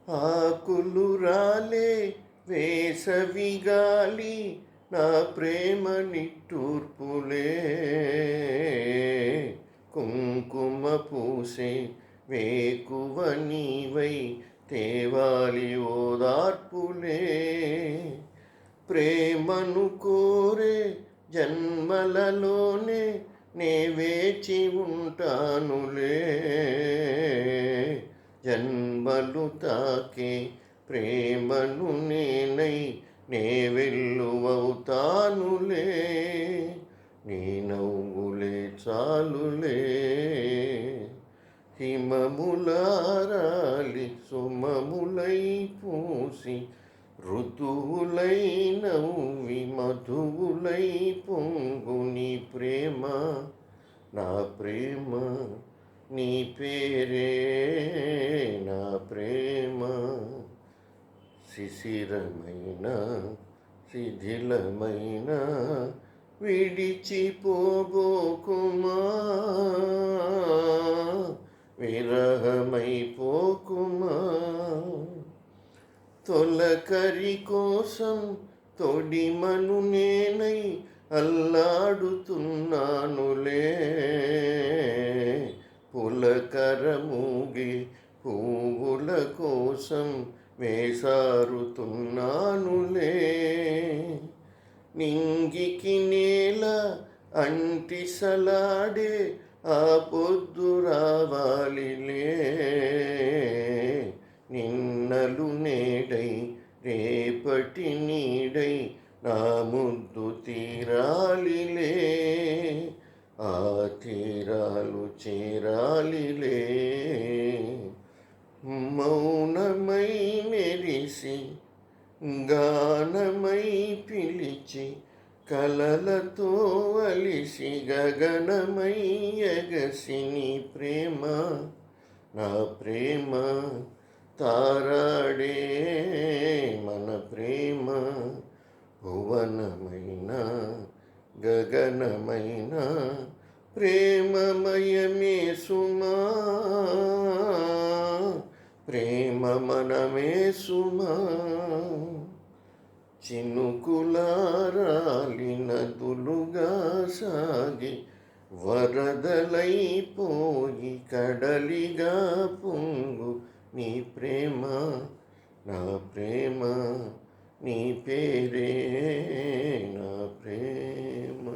ఆకులు రాలే వేసవి గాలి నా ప్రేమ నిట్టూర్పులే. కుంకుమ పూసే వేకువ నీవై తేవాలి ఓదార్పులే. ప్రేమను కోరే జన్మలలోనే నే వేచి ఉంటానులే. జన్మలు తాకే ప్రేమను నేనై నే వెల్లువవుతానులే. నీ నవ్వులే చాలులే. హిమములారాలి సుమములై పూసి ఋతువులై నవ్వి మధువులై పొంగు నీ ప్రేమ నా ప్రేమ. నీ పేరే నా ప్రేమ. శిశిరమైన శిథిలమైన విడిచిపోబోకుమా. విరహమైపోకుమా. తొలకరి కోసం తొడిమను నేనై అల్లాడుతున్నానులే. పులకరమూగి పువ్వుల కోసం వేసారుతున్నానులే. నింగికి నేల అంటిసలాడే ఆ పొద్దు రావాలిలే. నిన్నలు నేడై రేపటి నీడై నా ముద్దు తీరాలిలే. ఆ తీరాలు చేరాలిలే. మౌనమై మెరిసి గానమై పిలిచి కలలతో అలిసి గగనమై ఎగసి నీ ప్రేమ నా ప్రేమ. తారాడే మన ప్రేమ. భువనమైన గగనమైన ప్రేమమయమే సుమా. ప్రేమ మనమే సుమా. చినుకులారాలి నదులుగా సాగి వరదలైపోయి కడలిగా పొంగు నీ ప్రేమ నా ప్రేమ. నీ పేరే నా ప్రేమ.